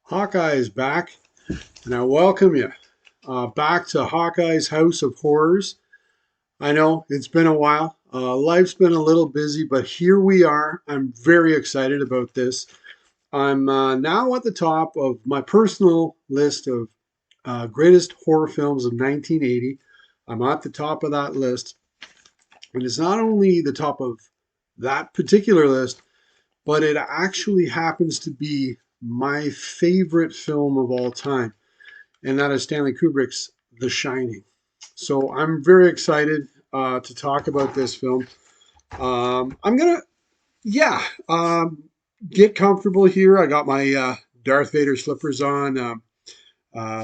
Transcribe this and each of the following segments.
Hawkeye is back, and I welcome you back to Hawkeye's House of Horrors. I know it's been a while. Life's been a little busy, but here we are. I'm very excited about this. I'm now at the top of my personal list of greatest horror films of 1980. I'm at the top of that list, and it's not only the top of that particular list, but it actually happens to be my favorite film of all time, and that is Stanley Kubrick's The Shining. So I'm very excited to talk about this film. I'm gonna, yeah, get comfortable here. I got my Darth Vader slippers on,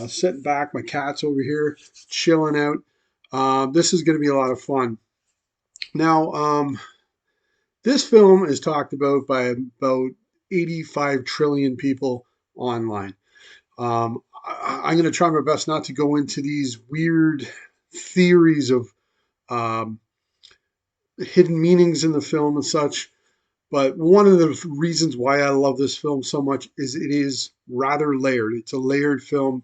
sitting back. My cat's over here chilling out. This is going to be a lot of fun. Now, this film is talked about by about 85 trillion people online. I'm going to try my best not to go into these weird theories of um, hidden meanings in the film and such. But one of the reasons why I love this film so much is it is rather layered. It's a layered film.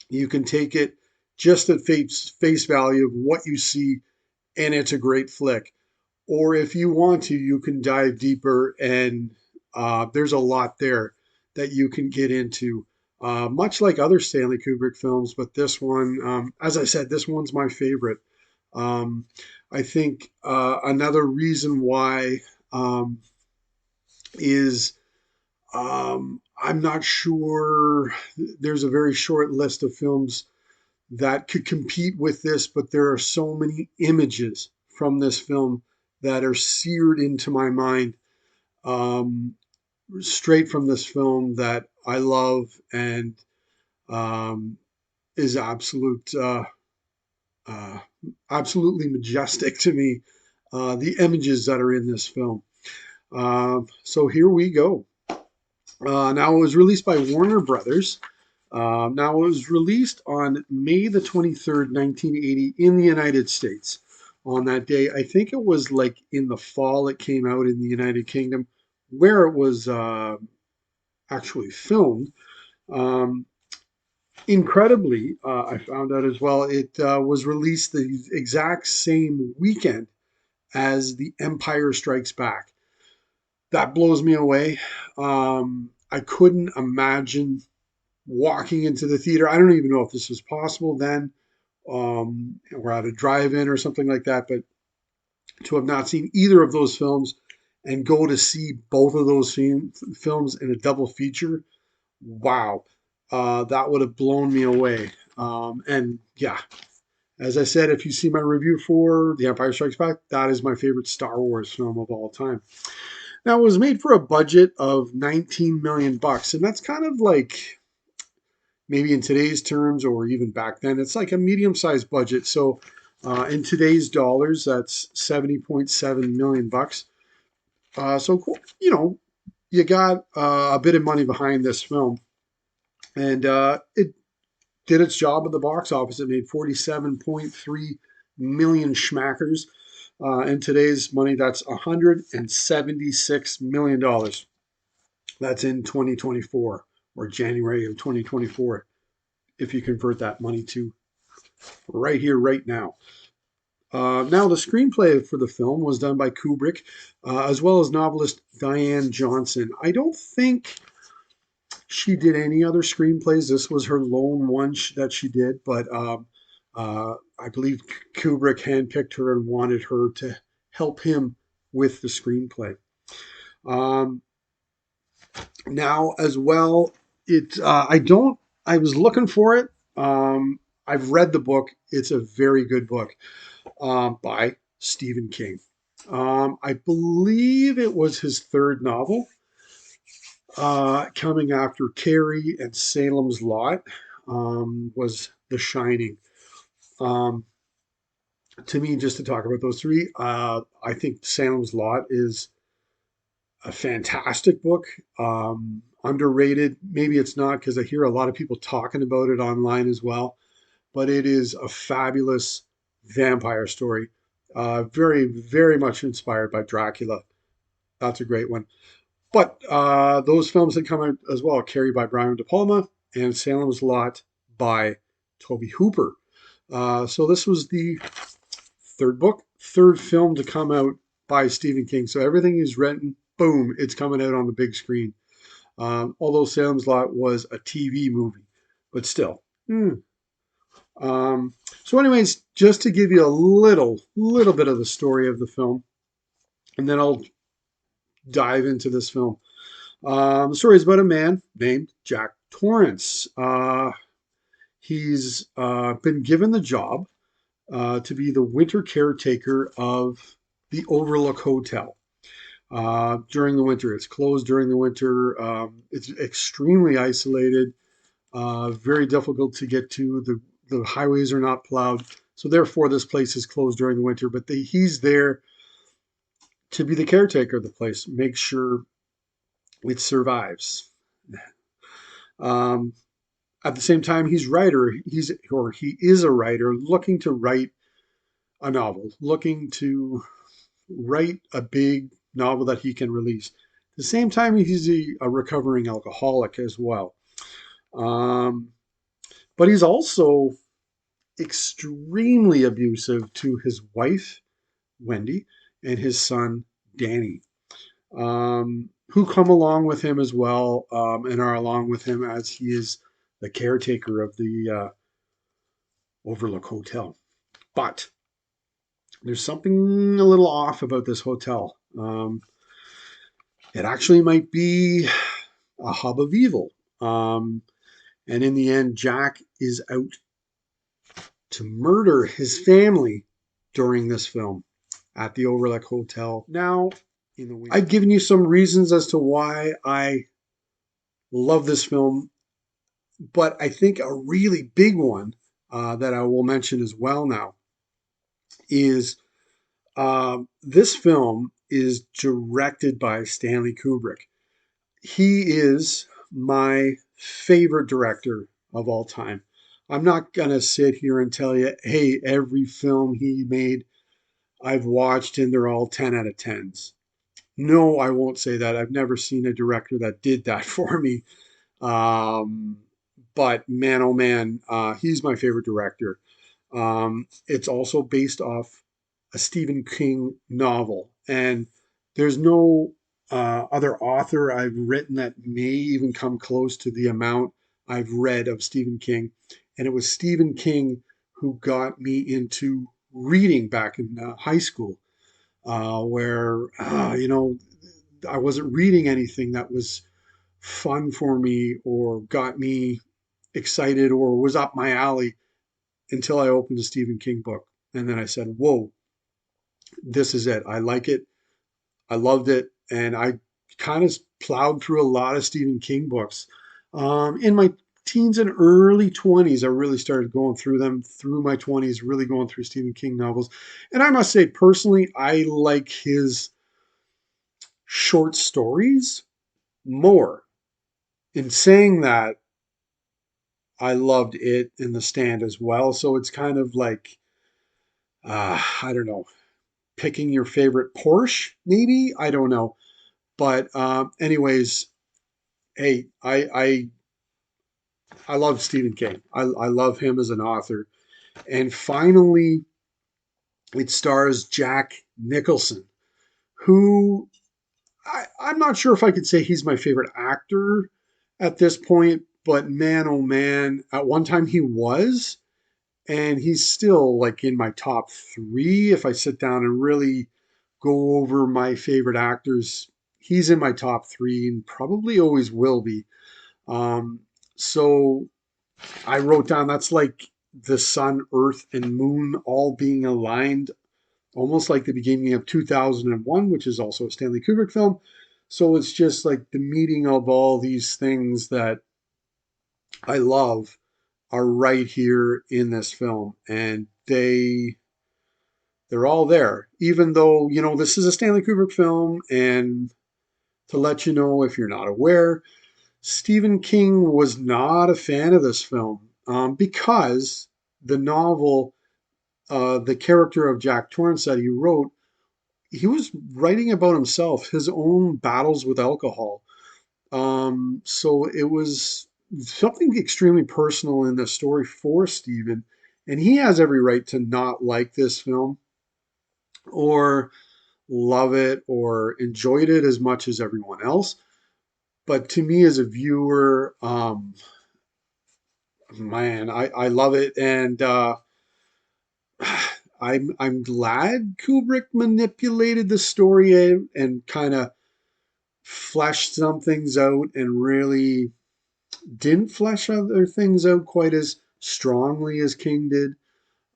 You can take it just at face value of what you see, and it's a great flick. Or if you want to, you can dive deeper, and there's a lot there that you can get into. Much like other Stanley Kubrick films, but this one, as I said, this one's my favorite. Um, I think another reason why um, is I'm not sure. There's a very short list of films that could compete with this, but there are so many images from this film that are seared into my mind, um, straight from this film, that I love and um, is uh, absolutely majestic to me. The images that are in this film. So here we go. Now it was released by Warner Brothers. Now it was released on May the 23rd, 1980 in the United States. On that day, I think it was like in the fall it came out in the United Kingdom, where it was actually filmed. Um, Incredibly, I found out as well, it was released the exact same weekend as The Empire Strikes Back. That blows me away. I couldn't imagine walking into the theater. I don't even know if this was possible then, or at a drive-in or something like that. But to have not seen either of those films and go to see both of those films in a double feature, wow, that would have blown me away. And yeah, as I said, if you see my review for The Empire Strikes Back, that is my favorite Star Wars film of all time. Now, it was made for a budget of 19 million bucks, and that's kind of like, maybe in today's terms or even back then, it's like a medium-sized budget. So in today's dollars, that's 70.7 million bucks. So you got a bit of money behind this film, and it did its job at the box office. It made 47.3 million schmackers. In today's money, that's 176 million dollars. That's in 2024, or January of 2024, if you convert that money to right here, right now. Now, the screenplay for the film was done by Kubrick, as well as novelist Diane Johnson. I don't think she did any other screenplays. This was her lone one that she did, but I believe Kubrick handpicked her and wanted her to help him with the screenplay. Um, Now, as well, I don't. I was looking for it. I've read the book. It's a very good book, by Stephen King. I believe it was his third novel, coming after Carrie and Salem's Lot, was The Shining. Um, to me, just to talk about those three, I think Salem's Lot is a fantastic book. Underrated. Maybe it's not, because I hear a lot of people talking about it online as well, but it is a fabulous vampire story. Very, very much inspired by Dracula. That's a great one. But those films had come out as well, Carrie by Brian De Palma and Salem's Lot by Toby Hooper. So this was the third film to come out by Stephen King. So everything he's written, boom, it's coming out on the big screen. Although Salem's Lot was a TV movie, but still. So, anyways, just to give you a little bit of the story of the film, and then I'll dive into this film. The story is about a man named Jack Torrance. He's been given the job to be the winter caretaker of the Overlook Hotel. During the winter, it's closed during the winter. It's extremely isolated, very difficult to get to. The highways are not plowed, so therefore this place is closed during the winter. But he's there to be the caretaker of the place, make sure it survives. Um, at the same time, he is a writer looking to write a novel, looking to write a big novel that he can release. At the same time, he's a recovering alcoholic as well. But he's also extremely abusive to his wife, Wendy, and his son, Danny, who come along with him as well, and are along with him as he is the caretaker of the Overlook Hotel. But there's something a little off about this hotel. It actually might be a hub of evil. And in the end, Jack is out to murder his family during this film at the Overlook Hotel. Now, I've given you some reasons as to why I love this film, but I think a really big one that I will mention as well now is this film is directed by Stanley Kubrick. He is my favorite director of all time. I'm not going to sit here and tell you, hey, every film he made I've watched and they're all 10 out of 10s. No, I won't say that. I've never seen a director that did that for me. But man, oh man, he's my favorite director. It's also based off a Stephen King novel. And there's no other author I've written that may even come close to the amount I've read of Stephen King. And it was Stephen King who got me into reading back in high school, where, I wasn't reading anything that was fun for me or got me excited or was up my alley until I opened a Stephen King book. And then I said, whoa, this is it. I like it. I loved it. And I kind of plowed through a lot of Stephen King books. In my teens and early 20s, I really started going through them through my 20s, really going through Stephen King novels. And I must say, personally, I like his short stories more. In saying that, I loved it in The Stand as well. So it's kind of like, I don't know, picking your favorite Porsche, maybe? I don't know. But anyways, hey, I love Stephen King. I love him as an author. And finally, it stars Jack Nicholson, who I'm not sure if I could say he's my favorite actor at this point, but man, oh man, at one time he was. And he's still like in my top three. If I sit down and really go over my favorite actors, he's in my top three and probably always will be. So I wrote down that's like the sun, earth, and moon all being aligned, almost like the beginning of 2001, which is also a Stanley Kubrick film. So it's just like the meeting of all these things that I love are right here in this film, and they're all there. Even though this is a Stanley Kubrick film, and to let you know if you're not aware, Stephen King was not a fan of this film because the novel, the character of Jack Torrance that he wrote, he was writing about himself, his own battles with alcohol. So it was something extremely personal in the story for Stephen, and he has every right to not like this film or love it or enjoyed it as much as everyone else. But to me, as a viewer, man, I love it, and I'm glad Kubrick manipulated the story and kind of fleshed some things out and really didn't flesh other things out quite as strongly as King did,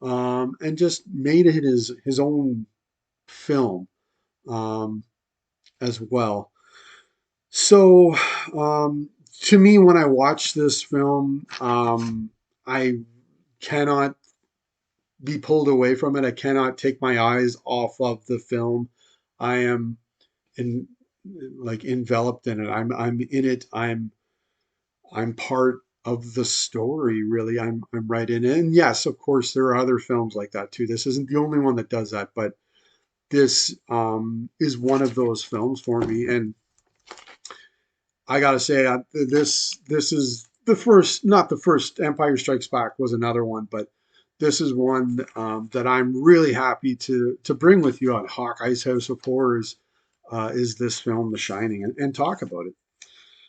and just made it his own film um, as well. So, to me, when I watch this film, I cannot be pulled away from it. I cannot take my eyes off of the film. I am in like enveloped in it. I'm in it. I'm part of the story, really. I'm right in it. And yes, of course, there are other films like that too. This isn't the only one that does that, but this is one of those films for me. And I gotta say, this is the first, not the first. Empire Strikes Back was another one, but this is one that I'm really happy to bring with you on Hawkeye's House of Horrors. Is this film, The Shining, and talk about it.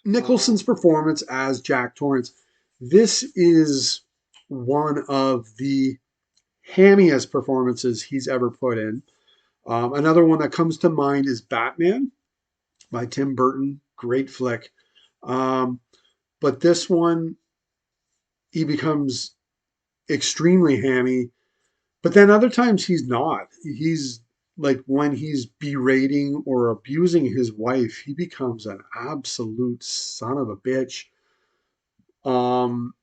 Nicholson's performance as Jack Torrance. This is one of the hammiest performances he's ever put in. Another one that comes to mind is Batman by Tim Burton. Great flick. Um, but this one, he becomes extremely hammy. But then other times he's not. He's like when he's berating or abusing his wife, he becomes an absolute son of a bitch. Um,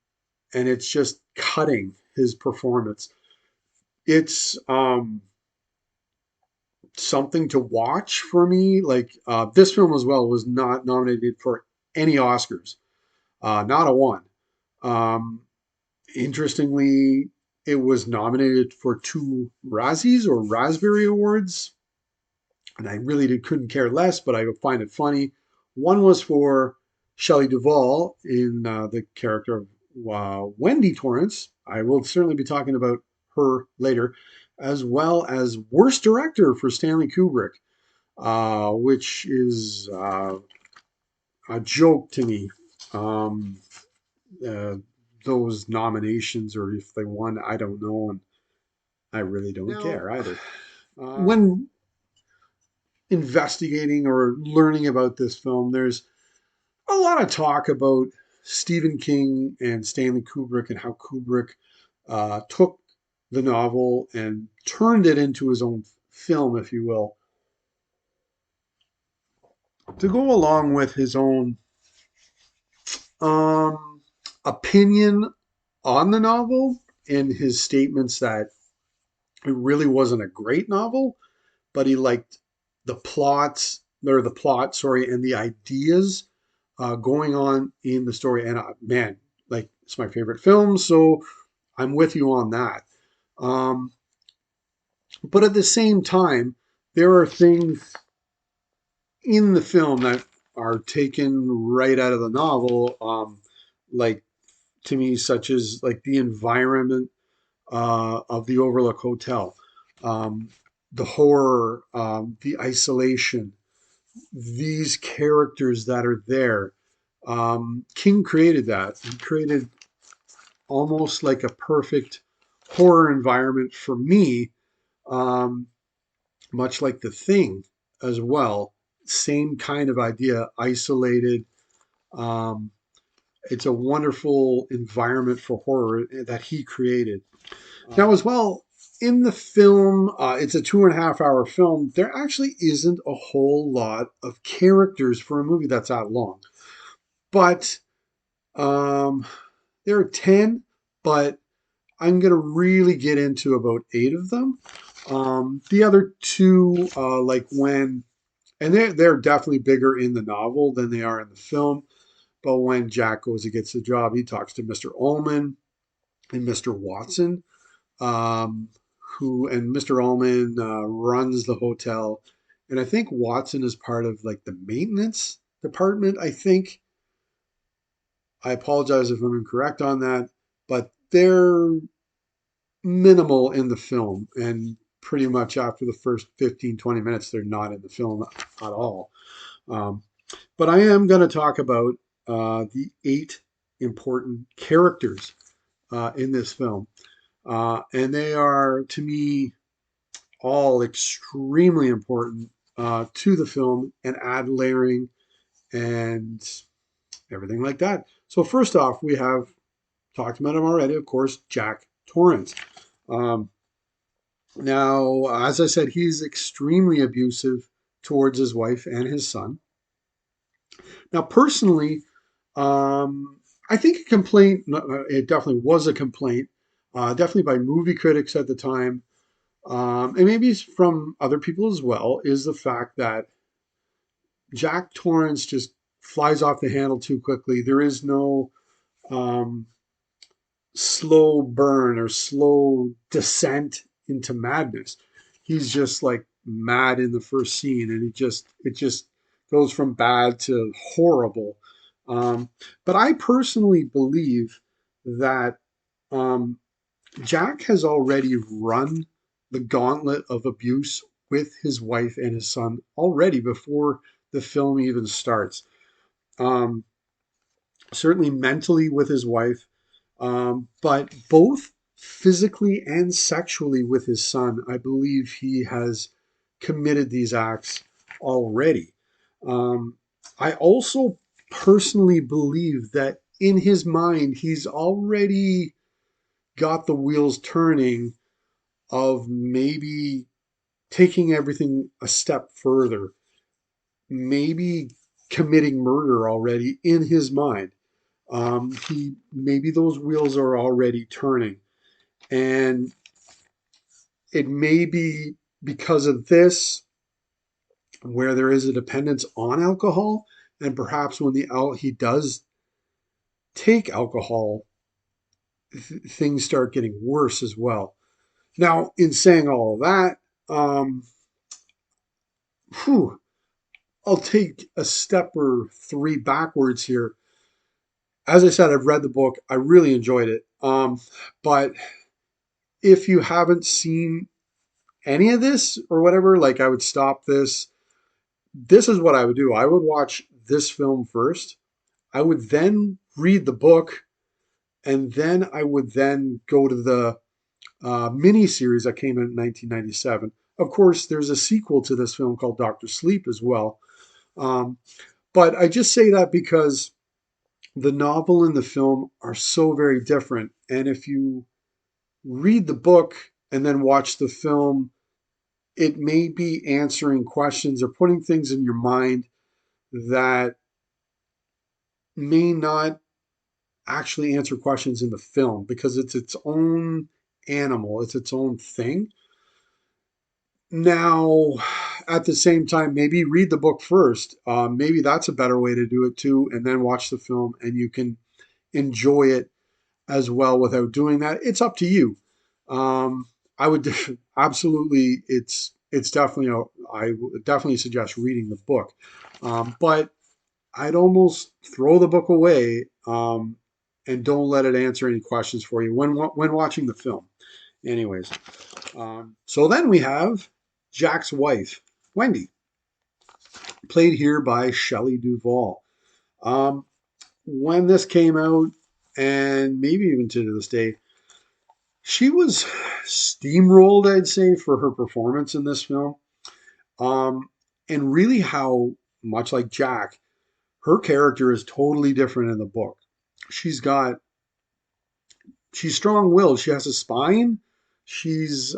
and it's just cutting his performance. It's something to watch for me. Like this film as well was not nominated for any Oscars, not a one. Um, Interestingly, it was nominated for two Razzies or Raspberry Awards, and I really couldn't care less, but I find it funny. One was for Shelley Duvall in the character of Wendy Torrance. I will certainly be talking about her later, as well as Worst Director for Stanley Kubrick, which is a joke to me. Um, uh, those nominations, or if they won, I don't know, and I really don't care either. When investigating or learning about this film, there's a lot of talk about Stephen King and Stanley Kubrick and how Kubrick took the novel and turned it into his own film, if you will, to go along with his own um, opinion on the novel and his statements that it really wasn't a great novel, but he liked the plots, or the plot, sorry, and the ideas going on in the story. And man, like it's my favorite film, so I'm with you on that. Um, but at the same time, there are things in the film that are taken right out of the novel, like to me, such as like the environment of the Overlook Hotel, um, the horror, the isolation, these characters that are there. King created that. He created almost like a perfect horror environment for me, um, much like The Thing as well. Same kind of idea, isolated. Um, it's a wonderful environment for horror that he created. Now, as well, in the film, it's a 2.5 hour film. There actually isn't a whole lot of characters for a movie that's that long. But um, there are 10, but I'm going to really get into about 8 of them. The other two, like when, and they're definitely bigger in the novel than they are in the film. But when Jack goes and gets the job, he talks to Mr. Ullman and Mr. Watson, um, who and Mr. Ullman runs the hotel, and I think Watson is part of like the maintenance department. I think I apologize if I'm incorrect on that, but they're minimal in the film, and pretty much after the first 15-20 minutes, they're not in the film at all. Um, but I am going to talk about the 8 important characters in this film. And they are, to me, all extremely important to the film and add layering and everything like that. So, first off, we have talked about him already, of course, Jack Torrance. Um, Now, as I said, he's extremely abusive towards his wife and his son. Now, personally, I think a complaint, it definitely was a complaint, definitely by movie critics at the time, and maybe from other people as well, is the fact that Jack Torrance just flies off the handle too quickly. There is no um, slow burn or slow descent into madness. He's just like mad in the first scene, and it just goes from bad to horrible. Um, but I personally believe that um, Jack has already run the gauntlet of abuse with his wife and his son already before the film even starts. Um, Certainly mentally with his wife, but both physically and sexually with his son. I believe he has committed these acts already. Um, I also personally believe that in his mind, he's already got the wheels turning of maybe taking everything a step further, maybe committing murder already in his mind. He maybe those wheels are already turning, and it may be because of this where there is a dependence on alcohol, and perhaps when he does take alcohol, things start getting worse as well. Now, in saying all of that, whew, I'll take a step or three backwards here. As I said, I've read the book. I really enjoyed it. But if you haven't seen any of this or whatever, like I would stop this. This is what I would do. I would watch this film first. I would then read the book, and then I would then go to the mini series that came in 1997. Of course, there's a sequel to this film called Doctor Sleep as well. Um, but I just say that because the novel and the film are so very different. And if you read the book and then watch the film, it may be answering questions or putting things in your mind that may not actually answer questions in the film because it's its own animal, it's its own thing. Now, at the same time, maybe read the book first. Maybe that's a better way to do it too, and then watch the film, and you can enjoy it as well without doing that. It's up to you. I would absolutely. It's definitely. I would definitely suggest reading the book, but I'd almost throw the book away and don't let it answer any questions for you when watching the film. Anyways, so then we have Jack's wife, Wendy, played here by Shelley Duvall. Um, when this came out, and maybe even to this day, she was steamrolled, I'd say, for her performance in this film. Um, and really, how much like Jack, her character is totally different in the book. She's got she's strong-willed. She has a spine. She's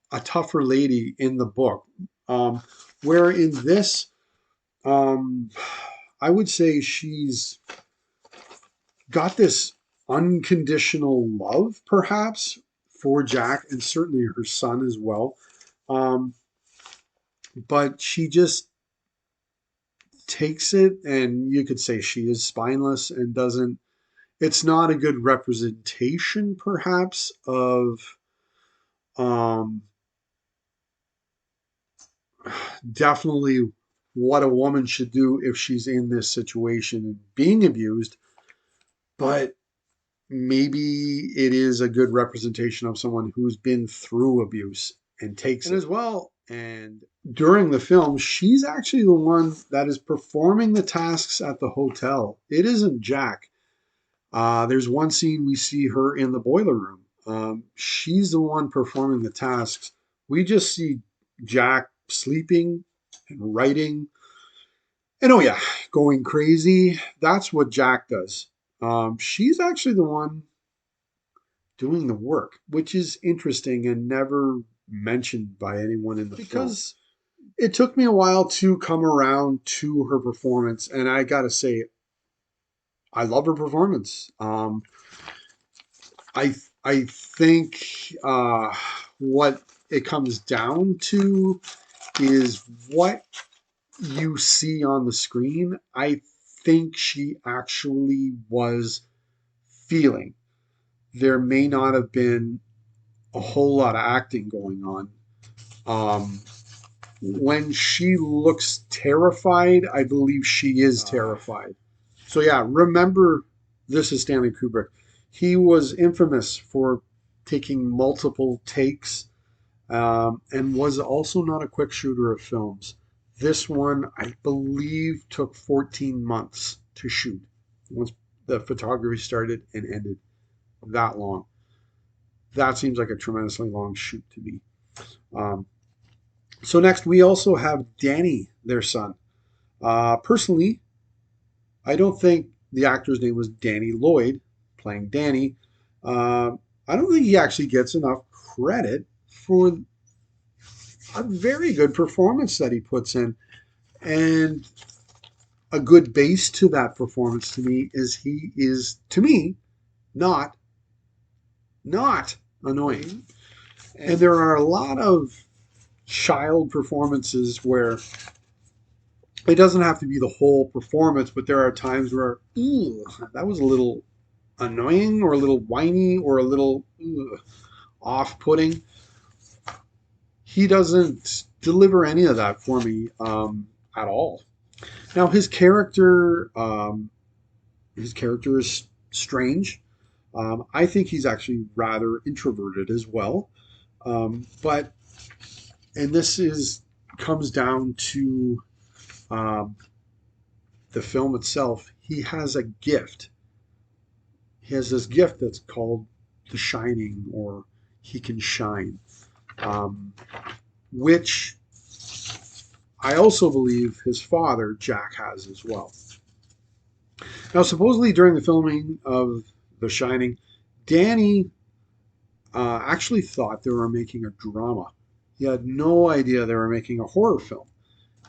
a tougher lady in the book. Um, where in this, um, I would say she's got this unconditional love, perhaps, for Jack and certainly her son as well. Um, but she just takes it, and you could say she is spineless and doesn't. It's not a good representation, perhaps, of. Um, Definitely what a woman should do if she's in this situation and being abused, but maybe it is a good representation of someone who's been through abuse and takes it as well. And during the film, she's actually the one that is performing the tasks at the hotel. It isn't Jack. There's one scene we see her in the boiler room. She's the one performing the tasks. We just see Jack sleeping and writing and oh yeah, going crazy. That's what Jack does. She's actually the one doing the work, which is interesting and never mentioned by anyone in the film. Because it took me a while to come around to her performance, and I gotta say, I love her performance. I think what it comes down to is what you see on the screen. I think she actually was feeling. There may not have been a whole lot of acting going on. Um, when she looks terrified, I believe she is terrified. So yeah, remember, this is Stanley Kubrick. He was infamous for taking multiple takes, and was also not a quick shooter of films. This one, I believe, took 14 months to shoot once the photography started and ended. That long. That seems like a tremendously long shoot to me. Um, so next, we also have Danny, their son. Personally, I don't think the actor's name was Danny Lloyd, playing Danny. Uh, I don't think he actually gets enough credit for a very good performance that he puts in. And a good base to that performance to me is he is, to me, not not annoying. And there are a lot of child performances where it doesn't have to be the whole performance, but there are times where, ooh, that was a little annoying or a little whiny or a little off-putting. He doesn't deliver any of that for me at all. Now his character is strange. I think he's actually rather introverted as well. But and this is comes down to um, the film itself. He has a gift. He has this gift that's called the shining, or he can shine, um, which I also believe his father Jack has as well. Now, supposedly during the filming of The Shining, Danny actually thought they were making a drama. He had no idea they were making a horror film.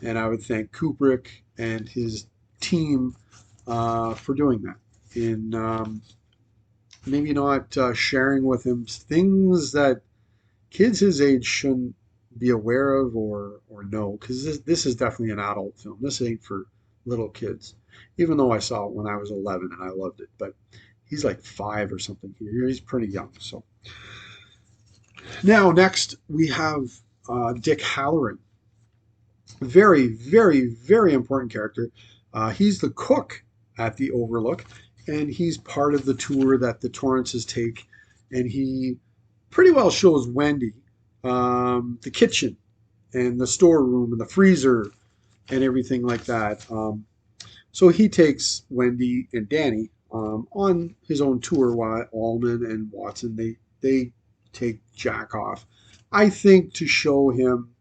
And I would thank Kubrick and his team for doing that. In maybe not sharing with him things that kids his age shouldn't be aware of or know, because this is definitely an adult film. This ain't for little kids. Even though I saw it when I was 11 and I loved it, but he's like 5 or something here. He's pretty young. So now next we have Dick Halloran. Very, very, very important character. He's the cook at the Overlook, and he's part of the tour that the Torrances take, and he pretty well shows Wendy the kitchen and the storeroom and the freezer and everything like that. So he takes Wendy and Danny on his own tour while Allman and Watson they take Jack off. I think to show him,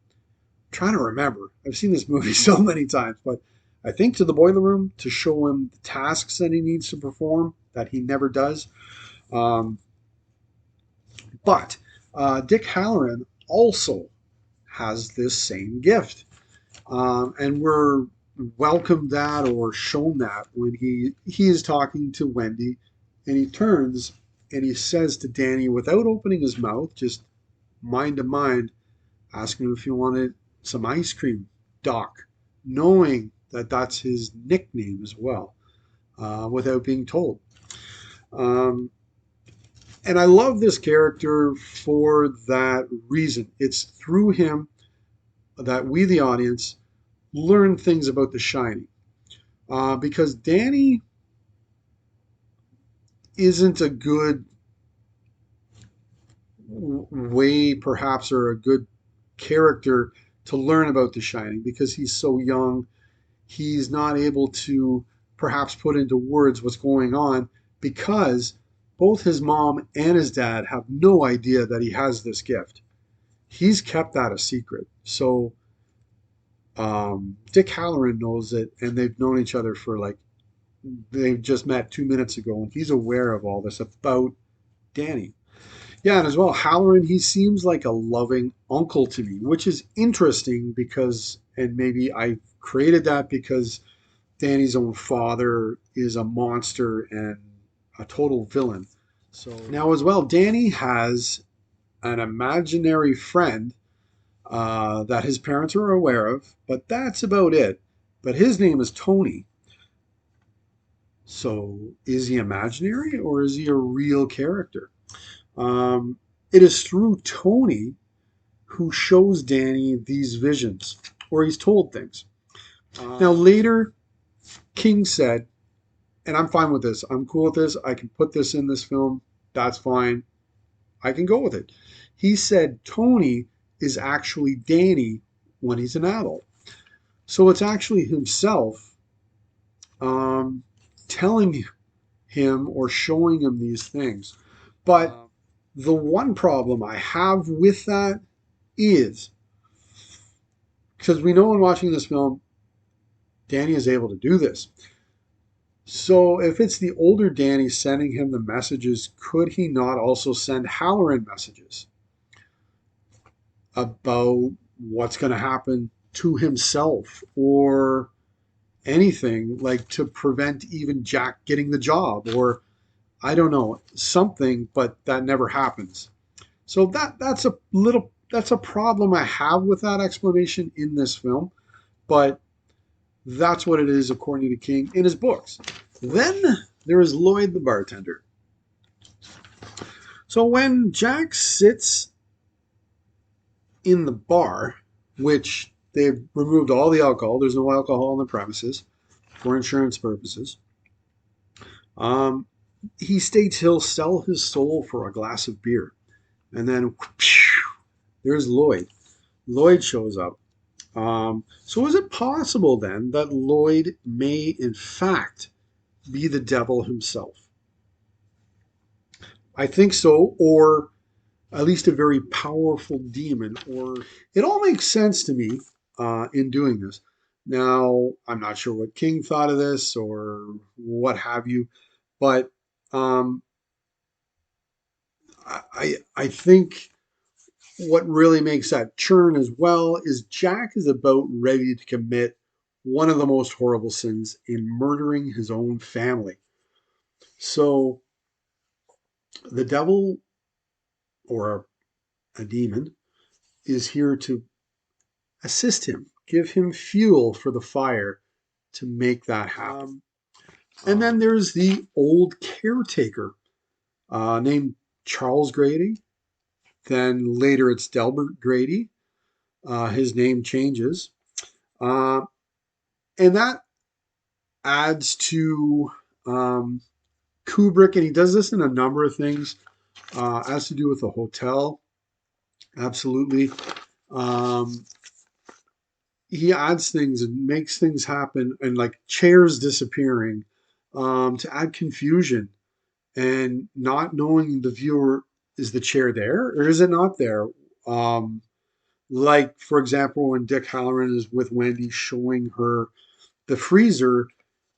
trying to remember. I've seen this movie so many times, but I think to the boiler room to show him the tasks that he needs to perform that he never does. Um, but Dick Halloran also has this same gift, and we're welcomed that or shown that when he is talking to Wendy, and he turns and he says to Danny without opening his mouth, just mind to mind, asking him if he wanted some ice cream, Doc, knowing that that's his nickname as well, without being told. Um, And I love this character for that reason. It's through him that we, the audience, learn things about The Shining. Because Danny isn't a good way, perhaps, or a good character to learn about The Shining because he's so young. He's not able to perhaps put into words what's going on because both his mom and his dad have no idea that he has this gift. He's kept that a secret. So Dick Halloran knows it, and they've known each other for like they just met 2 minutes ago, and he's aware of all this about Danny. Yeah, and as well, Halloran, he seems like a loving uncle to me, which is interesting because, and maybe I created that because Danny's own father is a monster and a total villain. So now, as well, Danny has an imaginary friend that his parents are aware of, but that's about it. But his name is Tony. So is he imaginary or is he a real character? It is through Tony who shows Danny these visions, or he's told things. Now, later, King said, and I'm fine with this, I'm cool with this, I can put this in this film, that's fine, I can go with it. He said Tony is actually Danny when he's an adult. So it's actually himself um, telling him or showing him these things. But the one problem I have with that is because we know in watching this film, Danny is able to do this. So if it's the older Danny sending him the messages, could he not also send Halloran messages about what's going to happen to himself or anything like to prevent even Jack getting the job or I don't know, something, but that never happens. So that's a problem I have with that explanation in this film, but that's what it is according to King in his books. Then there is Lloyd the bartender. So when Jack sits in the bar, which they've removed all the alcohol, there's no alcohol on the premises for insurance purposes. Um, he states he'll sell his soul for a glass of beer. And then whoosh, there's Lloyd. Lloyd shows up. So is it possible then that Lloyd may in fact be the devil himself? I think so, or at least a very powerful demon, or it all makes sense to me in doing this. Now, I'm not sure what King thought of this or what have you, but um, I think what really makes that churn as well is Jack is about ready to commit one of the most horrible sins in murdering his own family. So the devil or a demon is here to assist him, give him fuel for the fire to make that happen. And then there's the old caretaker named Charles Grady. Then later it's Delbert Grady. His name changes. Uh, and that adds to Kubrick, and he does this in a number of things, has to do with the hotel. Absolutely. Um, he adds things and makes things happen, and like chairs disappearing to add confusion and not knowing the viewer is the chair there or is it not there. Um, like, for example, when Dick Halloran is with Wendy showing her the freezer,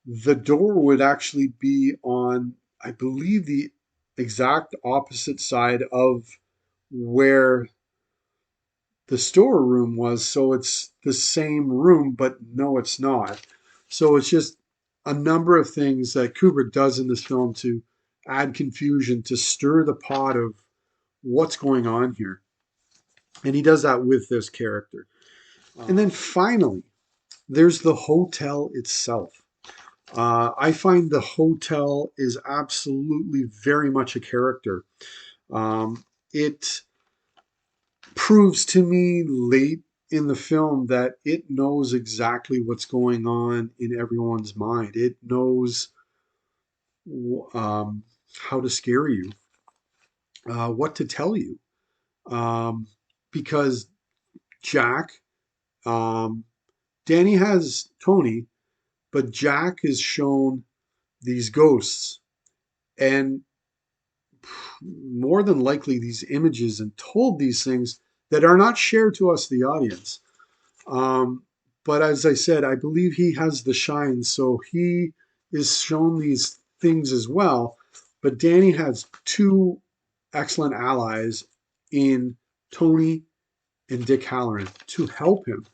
the door would actually be on, I believe, the exact opposite side of where the storeroom was. So it's the same room, but no, it's not. So it's just a number of things that Kubrick does in this film to add confusion, to stir the pot of what's going on here. And he does that with this character. And then finally, there's the hotel itself. I find the hotel is absolutely very much a character. It proves to me late in the film that it knows exactly what's going on in everyone's mind. It knows um, how to scare you, what to tell you, um, because Jack, um, Danny has Tony, but Jack is shown these ghosts, and more than likely these images, and told these things that are not shared to us, the audience. Um, but as I said, I believe he has the shine, so he is shown these things as well. But Danny has two excellent allies in Tony and Dick Halloran to help him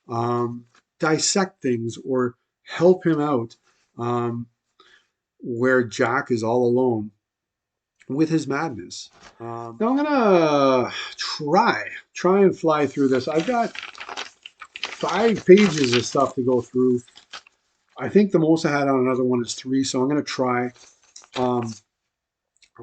um, dissect things or help him out, um, where Jack is all alone with his madness. Now I'm gonna try and fly through this. I've got 5 pages of stuff to go through. I think the most I had on another one is 3, so I'm gonna try. Um,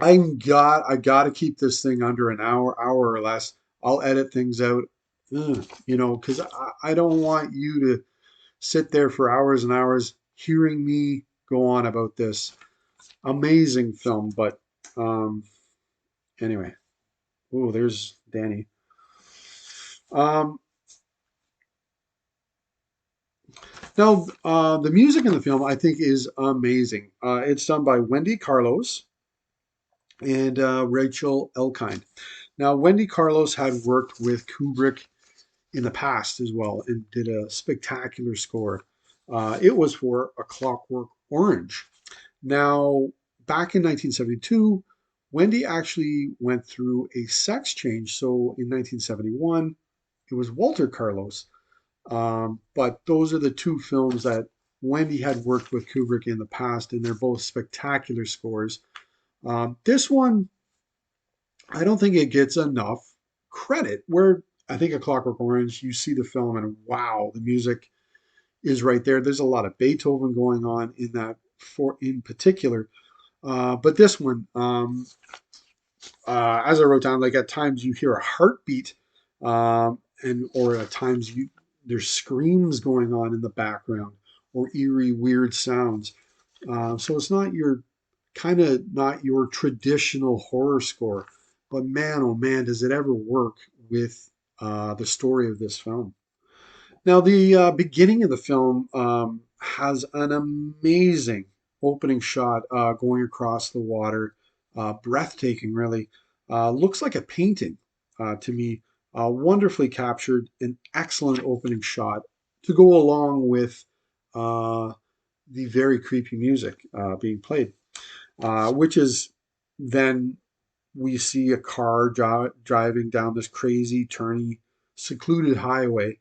I got to keep this thing under an hour or less. I'll edit things out, because I don't want you to sit there for hours and hours hearing me go on about this amazing film. But um, anyway, oh, there's Danny. Um, Now, the music in the film I think is amazing. It's done by Wendy Carlos and Rachel Elkind. Now, Wendy Carlos had worked with Kubrick in the past as well and did a spectacular score. It was for A Clockwork Orange. Now, back in 1972, Wendy actually went through a sex change. So in 1971, it was Walter Carlos. But those are the two films that Wendy had worked with Kubrick in the past, and they're both spectacular scores. This one, I don't think it gets enough credit. Where I think A Clockwork Orange, you see the film and wow, the music is right there. There's a lot of Beethoven going on in that for in particular. But this one, as I wrote down, like at times you hear a heartbeat, and or at times there's screams going on in the background or eerie, weird sounds. So it's not your kind of not your traditional horror score, but man, oh man, does it ever work with the story of this film. Now, the beginning of the film has an amazing opening shot going across the water, breathtaking, really. Looks like a painting to me. Wonderfully captured, an excellent opening shot to go along with uh, the very creepy music being played, which is then we see a car driving down this crazy, turny, secluded highway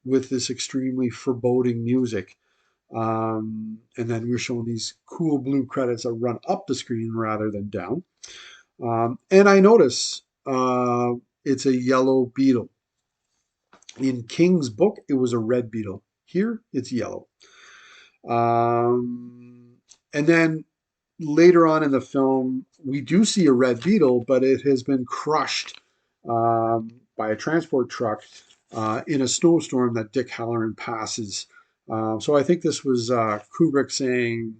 with this extremely foreboding music. And then we're shown these cool blue credits that run up the screen rather than down. And I notice it's a yellow beetle. In King's book, it was a red beetle. Here, it's yellow. And then later on in the film, we do see a red beetle, but it has been crushed by a transport truck in a snowstorm that Dick Halloran passes. So I think this was Kubrick saying,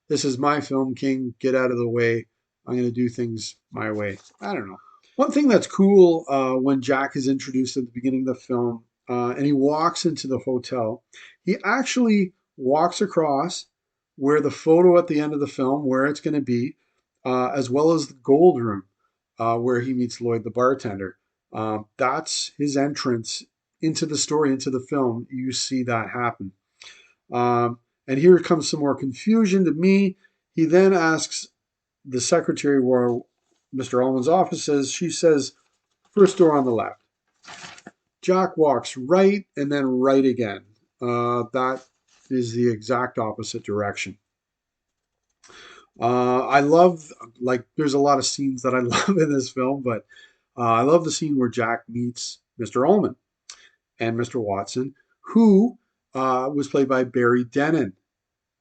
"This is my film, King. Get out of the way. I'm going to do things my way." I don't know. One thing that's cool when Jack is introduced at the beginning of the film and he walks into the hotel, he actually walks across where the photo at the end of the film, where it's going to be, as well as the gold room where he meets Lloyd the bartender. That's his entrance into the story, into the film. You see that happen. And here comes some more confusion to me. He then asks the secretary where Mr. Ullman's office is. She says, first door on the left. Jack walks right and then right again. That is the exact opposite direction. I love, like, there's a lot of scenes that I love in this film, but I love the scene where Jack meets Mr. Ullman and Mr. Watson, who was played by Barry Dennen,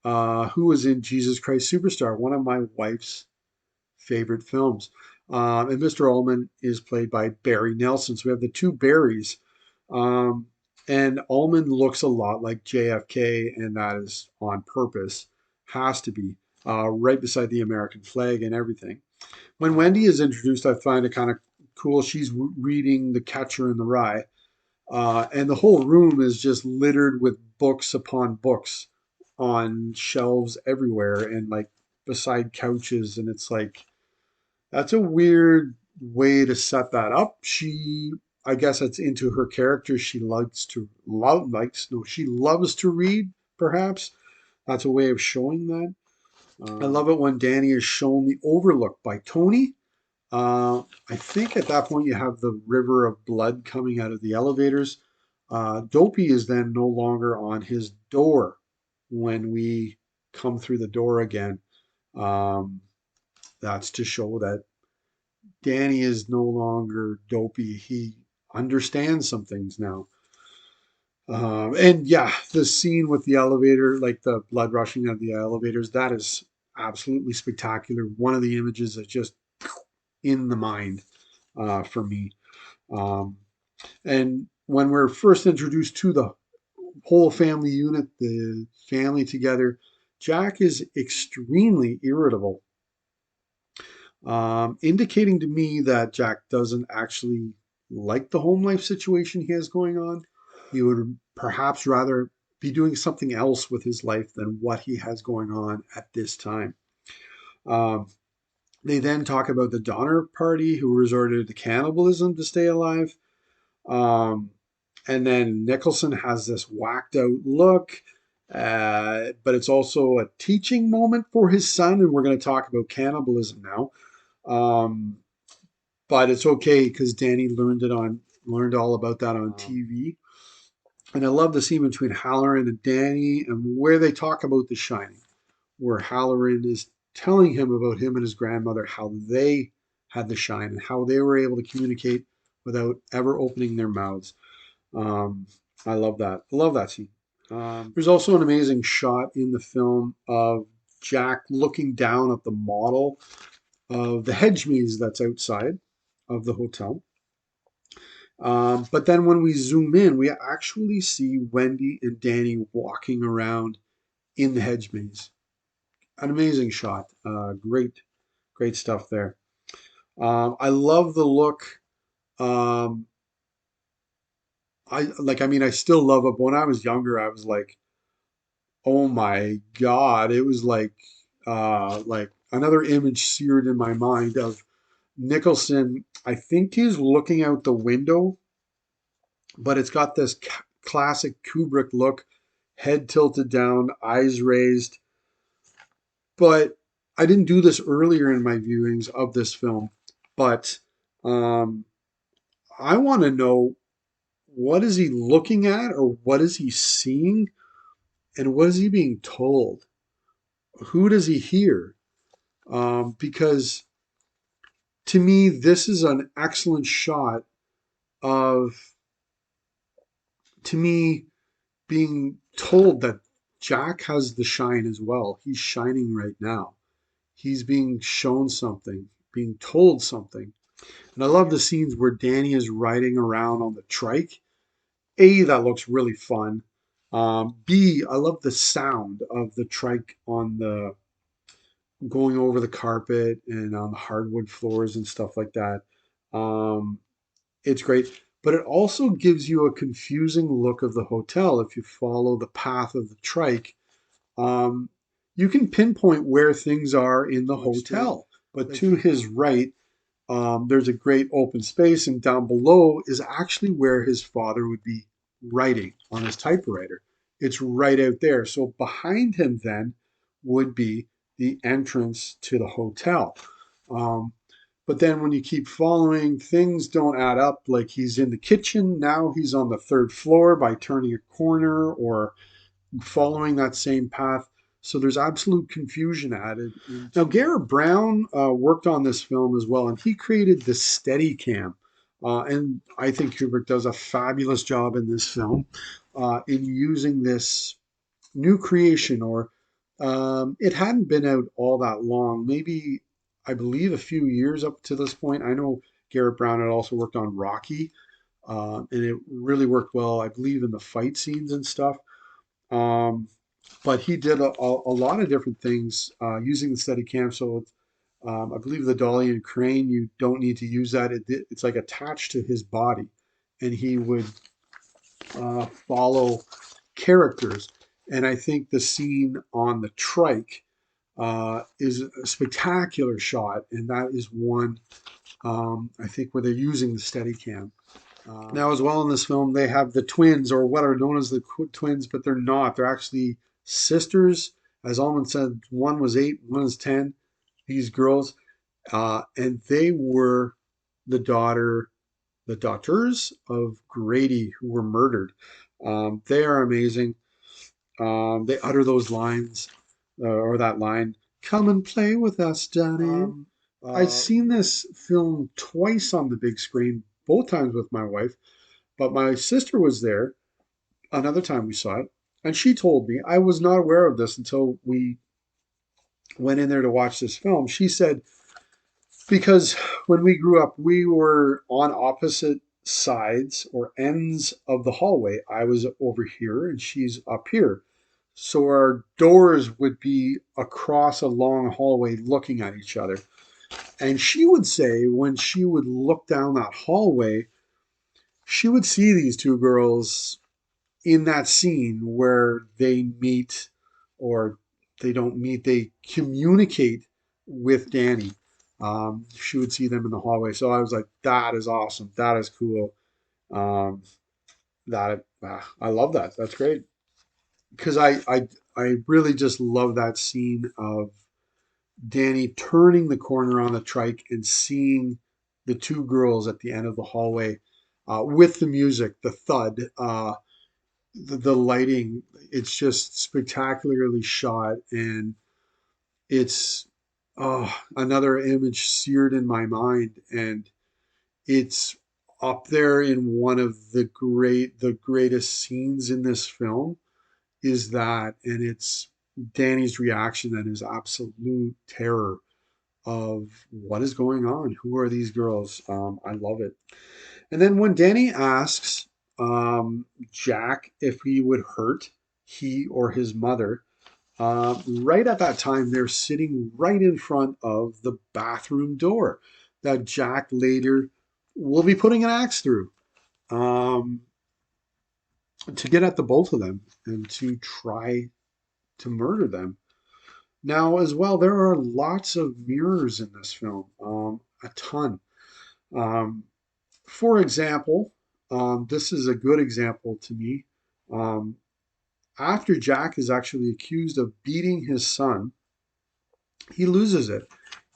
who was in Jesus Christ Superstar, one of my wife's favorite films. And Mr. Ullman is played by Barry Nelson. So we have the two Barrys. Um, and Ullman looks a lot like JFK, and that is on purpose. Has to be. Right beside the American flag and everything. When Wendy is introduced, I find it kind of cool. She's reading The Catcher in the Rye, and the whole room is just littered with books upon books on shelves everywhere and like beside couches. And it's like, that's a weird way to set that up. I guess it's into her character. She she loves to read, perhaps. That's a way of showing that. I love it when Danny is shown the overlook by Tony. I think at that point you have the river of blood coming out of the elevators. Dopey is then no longer on his door when we come through the door again. Um, that's to show that Danny is no longer dopey. He understands some things now. And yeah, the scene with the elevator, like the blood rushing out of the elevators, that is absolutely spectacular. One of the images that just in the mind for me. Um, and when we're first introduced to the whole family unit, the family together, Jack is extremely irritable, indicating to me that Jack doesn't actually like the home life situation he has going on. He would perhaps rather be doing something else with his life than what he has going on at this time. Um, they then talk about the Donner Party, who resorted to cannibalism to stay alive. Um, and then Nicholson has this whacked out look, but it's also a teaching moment for his son. And we're going to talk about cannibalism now. Um, but it's okay because Danny learned all about that on TV. And I love the scene between Halloran and Danny and where they talk about The Shining, where Halloran is telling him about him and his grandmother, how they had the shine and how they were able to communicate without ever opening their mouths. Um, I love that. I love that scene. There's also an amazing shot in the film of Jack looking down at the model of the hedge maze that's outside of the hotel. But then when we zoom in, we actually see Wendy and Danny walking around in the hedge maze. An amazing shot. Great stuff there. I love the look. Um, I still love it. But when I was younger, I was like, oh my God. It was like another image seared in my mind of Nicholson. I think he's looking out the window, but it's got this classic Kubrick look, head tilted down, eyes raised. But I didn't do this earlier in my viewings of this film, but um, I want to know, what is he looking at, or what is he seeing, and what is he being told? Who does he hear? Because to me, this is an excellent shot of, to me, being told that Jack has the shine as well. He's shining right now. He's being shown something, being told something. And I love the scenes where Danny is riding around on the trike. A, that looks really fun. B, I love the sound of the trike on the going over the carpet and on the hardwood floors and stuff like that. Um, it's great, but it also gives you a confusing look of the hotel if you follow the path of the trike. Um, you can pinpoint where things are in the hotel, but to his right, there's a great open space, and down below is actually where his father would be writing on his typewriter. It's right out there. So behind him then would be the entrance to the hotel. Um, but then when you keep following, things don't add up. Like he's in the kitchen, now he's on the third floor by turning a corner or following that same path. So there's absolute confusion added. Now, Garrett Brown worked on this film as well, and he created the Steadicam. And I think Kubrick does a fabulous job in this film. in using this new creation, or it hadn't been out all that long, maybe I believe a few years up to this point. I know Garrett Brown had also worked on Rocky, and it really worked well, I believe, in the fight scenes and stuff. Um, but he did a lot of different things using the Steadicam. So I believe the dolly and crane, you don't need to use that. It's like attached to his body, and he would follow characters. And I think the scene on the trike is a spectacular shot, and that is one I think where they're using the Steadicam. Now, as well in this film, they have the twins, or what are known as the twins, but they're not. They're actually sisters. As Almond said, one was 8, one is 10. These girls, and they were the daughter, the daughters of Grady, who were murdered. They are amazing. They utter those lines, or that line, "Come and play with us, Johnny." I've seen this film twice on the big screen, both times with my wife, but my sister was there another time we saw it, and she told me, I was not aware of this until we went in there to watch this film. She said, because when we grew up, we were on opposite sides or ends of the hallway. I was over here and she's up here. So our doors would be across a long hallway looking at each other. And she would say when she would look down that hallway, she would see these two girls in that scene where they meet, or they don't meet, they communicate with Danny. She would see them in the hallway. So I was like, that is awesome. That is cool. Um, I love that. That's great. Because I really just love that scene of Danny turning the corner on the trike and seeing the two girls at the end of the hallway with the music, the thud, the lighting. It's just spectacularly shot, and it's another image seared in my mind, and it's up there in one of the greatest scenes in this film is that, and it's Danny's reaction and his absolute terror of what is going on. Who are these girls? I love it. And then when Danny asks Jack if he would hurt he or his mother, right at that time, they're sitting right in front of the bathroom door that Jack later will be putting an axe through um, to get at the both of them and to try to murder them. Now, as well, there are lots of mirrors in this film, a ton. Um, for example, this is a good example to me. Um, After Jack is actually accused of beating his son, he loses it.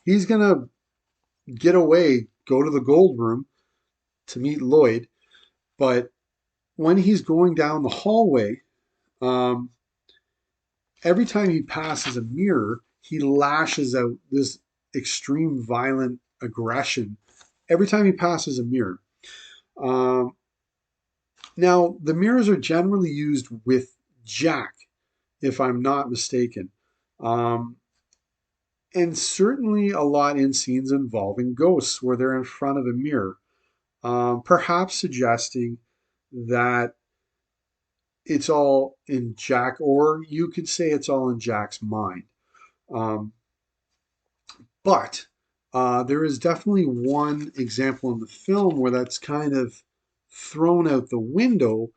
He's going to get away, go to the gold room to meet Lloyd. But when he's going down the hallway, um, every time he passes a mirror, he lashes out this extreme violent aggression every time he passes a mirror. Um, Now, the mirrors are generally used with Jack, if I'm not mistaken. Um, and certainly a lot in scenes involving ghosts where they're in front of a mirror, perhaps suggesting that it's all in Jack, or you could say it's all in Jack's mind. Um, but there is definitely one example in the film where that's kind of thrown out the window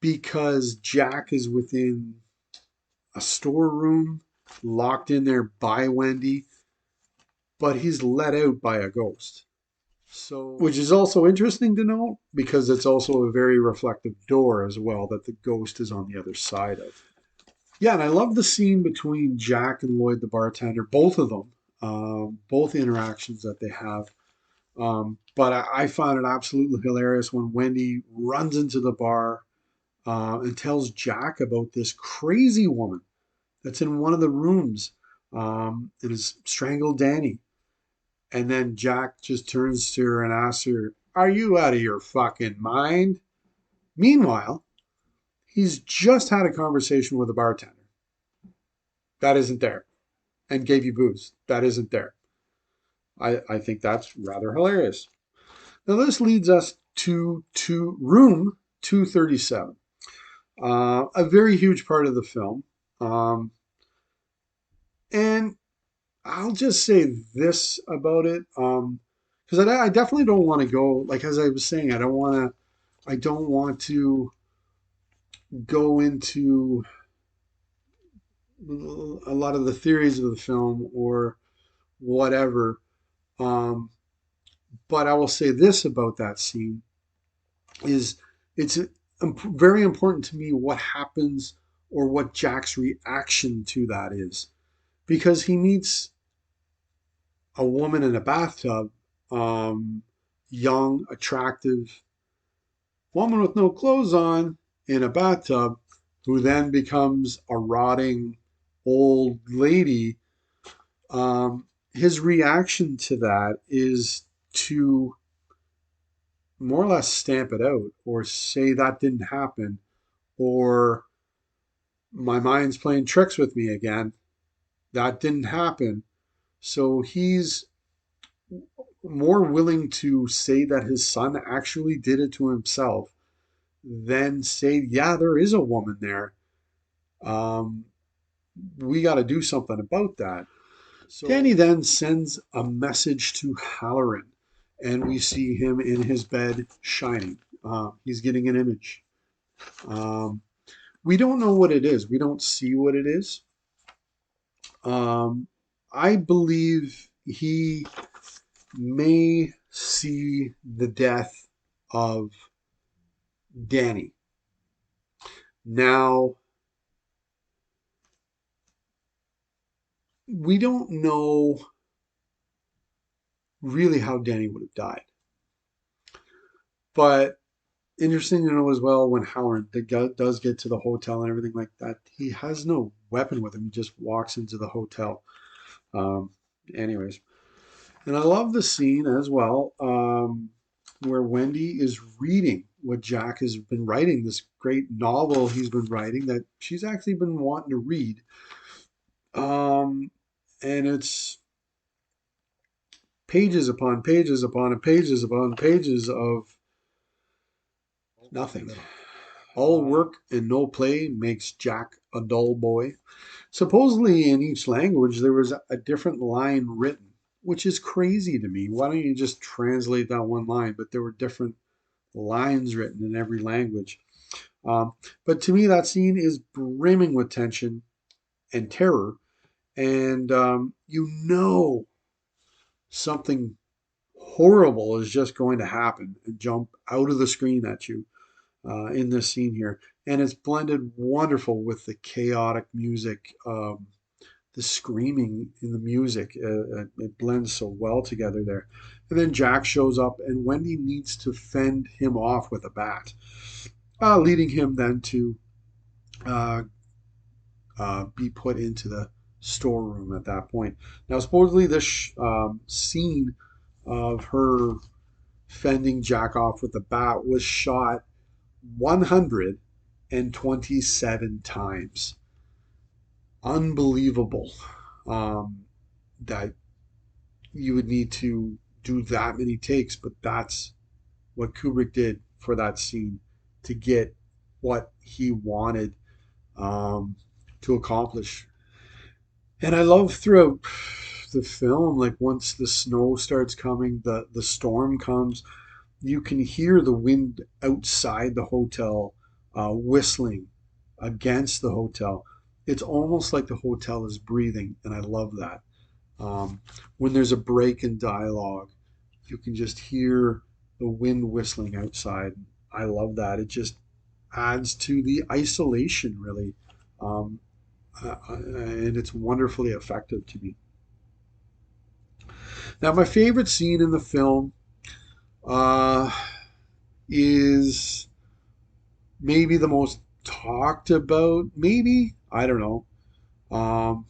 because Jack is within a storeroom, locked in there by Wendy, but he's let out by a ghost. So, which is also interesting to note because it's also a very reflective door as well that the ghost is on the other side of. Yeah, and I love the scene between Jack and Lloyd the bartender, both of them, both interactions that they have. But I found it absolutely hilarious when Wendy runs into the bar and tells Jack about this crazy woman that's in one of the rooms and has strangled Danny. And then Jack just turns to her and asks her, "Are you out of your fucking mind?" Meanwhile, He's just had a conversation with a bartender. That isn't there. And gave you booze. That isn't there. I think that's rather hilarious. Now, this leads us to room 237, a very huge part of the film. Um, and I'll just say this about it, because I definitely don't want to go, like as I was saying, I don't want to go into a lot of the theories of the film or whatever. Um, but I will say this about that scene is it's very important to me what happens or what Jack's reaction to that is, because he meets a woman in a bathtub, um, young, attractive woman with no clothes on in a bathtub, who then becomes a rotting old lady. His reaction to that is to more or less stamp it out or say that didn't happen, or my mind's playing tricks with me again. That didn't happen. So he's more willing to say that his son actually did it to himself than say, yeah, there is a woman there. Um, we got to do something about that. So Danny then sends a message to Halloran, and we see him in his bed shining. He's getting an image. Um, we don't know what it is. We don't see what it is. Um, I believe he may see the death of Danny. Now, we don't know really how Danny would have died. But interesting to know as well, when Howard does get to the hotel and everything like that, he has no weapon with him. He just walks into the hotel. Um, anyways, and I love the scene as well, where Wendy is reading what Jack has been writing, this great novel he's been writing that she's actually been wanting to read. Um, and it's pages upon pages upon pages upon pages of nothing. All work and no play makes Jack a dull boy. Supposedly, in each language, there was a different line written, which is crazy to me. Why don't you just translate that one line? But there were different lines written in every language. But to me, that scene is brimming with tension and terror. And you know something horrible is just going to happen and jump out of the screen at you in this scene here. And it's blended wonderful with the chaotic music, the screaming in the music. It blends so well together there. And then Jack shows up, and Wendy needs to fend him off with a bat, leading him then to uh, be put into the storeroom at that point. Now, supposedly, this scene of her fending Jack off with a bat was shot 127 times. Unbelievable that you would need to do that many takes, but that's what Kubrick did for that scene to get what he wanted um, to accomplish. And I love throughout the film, like once the snow starts coming, the storm comes, you can hear the wind outside the hotel whistling against the hotel. It's almost like the hotel is breathing, and I love that. When there's a break in dialogue, you can just hear the wind whistling outside. I love that. It just adds to the isolation, really. Um, and it's wonderfully effective to me. Now, my favorite scene in the film uh, is maybe the most talked about, maybe, I don't know, um,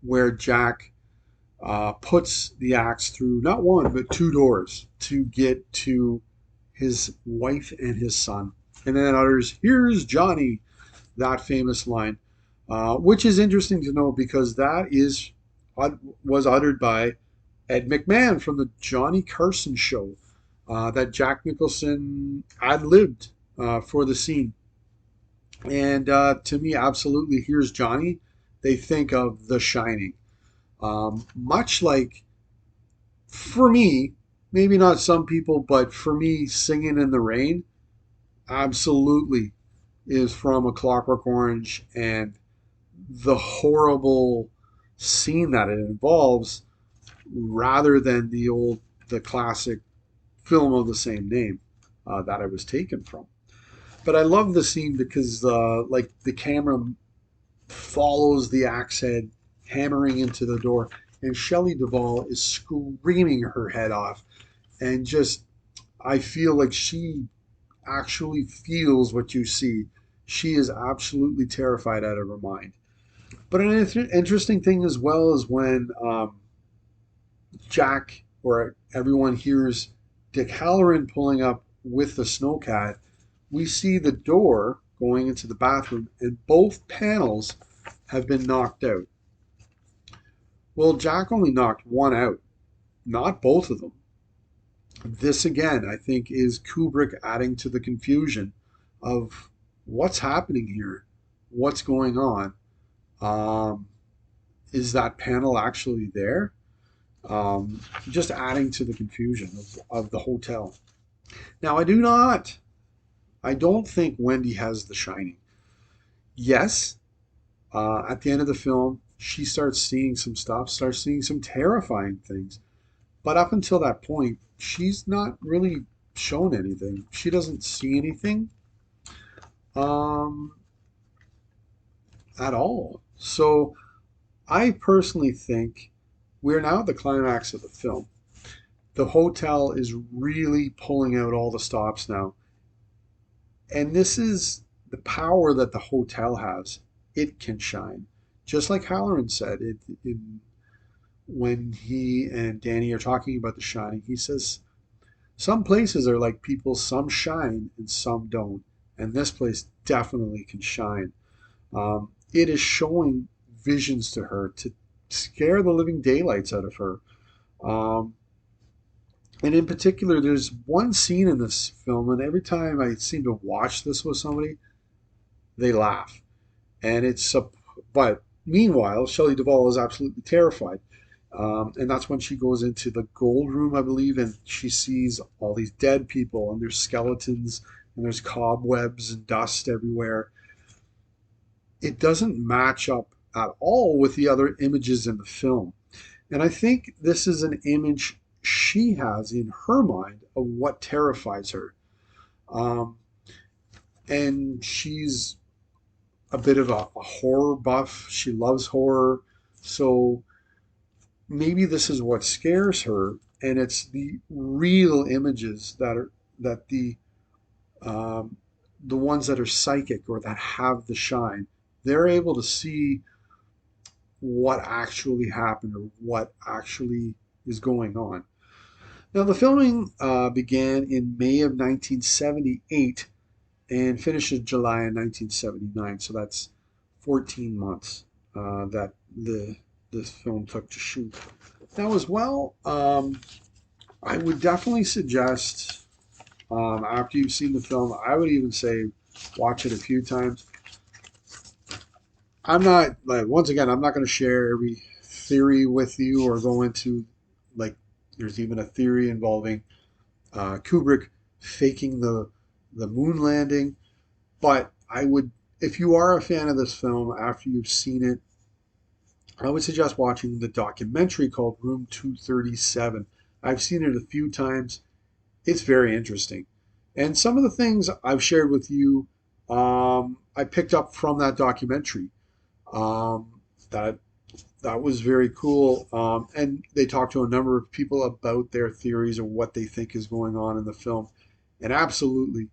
where Jack puts the axe through not one, but two doors to get to his wife and his son. and then utters, "Here's Johnny," that famous line, which is interesting to know because that was uttered by Ed McMahon from the Johnny Carson show, that Jack Nicholson ad-libbed for the scene. And to me, absolutely, "Here's Johnny." They think of The Shining. Much like, for me, maybe not some people, but for me, "Singing in the Rain" absolutely is from A Clockwork Orange, and the horrible scene that it involves, rather than the classic film of the same name that it was taken from. But I love the scene because, like, the camera follows the axe head hammering into the door, and Shelley Duvall is screaming her head off, and just, I feel like she actually feels what you see. She is absolutely terrified out of her mind. But an interesting thing as well is when Jack or everyone hears Dick Halloran pulling up with the snowcat, we see the door going into the bathroom, and both panels have been knocked out. Well, Jack only knocked one out, not both of them. This again, I think, is Kubrick adding to the confusion of what's happening here, what's going on. Um, is that panel actually there? Just adding to the confusion of the hotel. Now, I don't think Wendy has The Shining. Yes, at the end of the film, she starts seeing some stuff, starts seeing some terrifying things. But up until that point, she's not really shown anything. She doesn't see anything um, at all. So I personally think we're now at the climax of the film. The hotel is really pulling out all the stops now. And this is the power that the hotel has. It can shine. Just like Halloran said, when he and Danny are talking about The Shining, he says, "Some places are like people, some shine and some don't. And this place definitely can shine." It is showing visions to her to scare the living daylights out of her. Um, and in particular, there's one scene in this film, and every time I seem to watch this with somebody, they laugh. And but meanwhile, Shelley Duvall is absolutely terrified. And that's when she goes into the gold room, I believe, and she sees all these dead people, and there's skeletons, and there's cobwebs and dust everywhere. It doesn't match up at all with the other images in the film. And I think this is an image she has in her mind of what terrifies her. Um, and she's a bit of a horror buff. She loves horror. So maybe this is what scares her. And it's the real images that um, the ones that are psychic or that have the shine. They're able to see what actually happened or what actually is going on. Now, the filming began in May of 1978 and finished in July of 1979. So that's 14 months that this film took to shoot. Now, as well, I would definitely suggest, after you've seen the film, I would even say watch it a few times. I'm not, like, once again, I'm not going to share every theory with you or go into, like, there's even a theory involving Kubrick faking the moon landing. But I would, if you are a fan of this film after you've seen it, I would suggest watching the documentary called Room 237. I've seen it a few times. It's very interesting. And some of the things I've shared with you, I picked up from that documentary. Um, that that was very cool. And they talked to a number of people about their theories or what they think is going on in the film. And absolutely,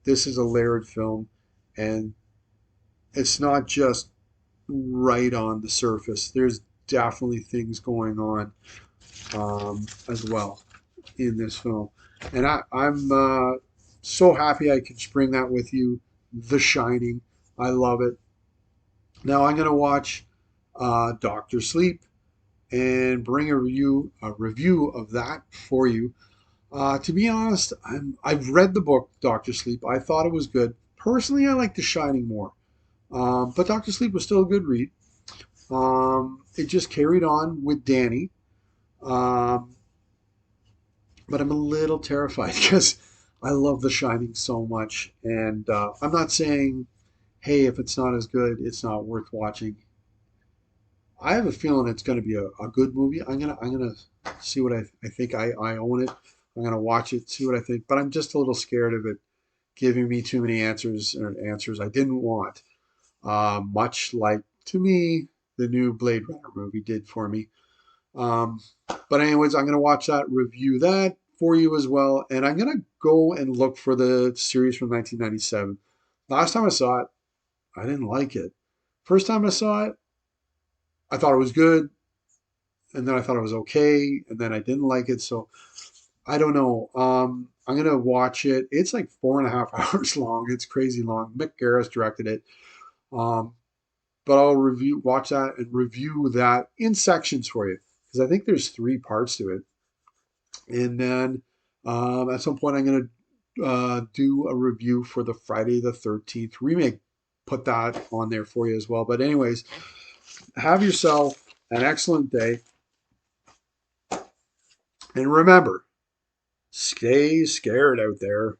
this is a layered film, and it's not just right on the surface. There's definitely things going on as well in this film. And I'm So happy I can spring that with you. The Shining. I love it. Now I'm going to watch Doctor Sleep and bring a review of that for you. To be honest, I've read the book Doctor Sleep. I thought it was good. Personally, I like The Shining more, but Doctor Sleep was still a good read. It just carried on with Danny, um, but I'm a little terrified because I love The Shining so much, and I'm not saying, hey, if it's not as good, it's not worth watching. I have a feeling it's going to be a good movie. I'm gonna see what I think. I own it. I'm gonna watch it, see what I think. But I'm just a little scared of it giving me too many answers or answers I didn't want. Much like to me the new Blade Runner movie did for me. Um, but anyways, I'm gonna watch that, review that for you as well, and I'm gonna go and look for the series from 1997. Last time I saw it, I didn't like it. First time I saw it, I thought it was good, and then I thought it was okay, and then I didn't like it. So I don't know. I'm gonna watch it. It's like 4.5 hours long. It's crazy long. Mick Garris directed it. Um, but I'll watch that and review that in sections for you because I think there's 3 parts to it. And then at some point, I'm gonna do a review for the Friday the 13th remake. Put that on there for you as well. But anyways, have yourself an excellent day, and remember, stay scared out there.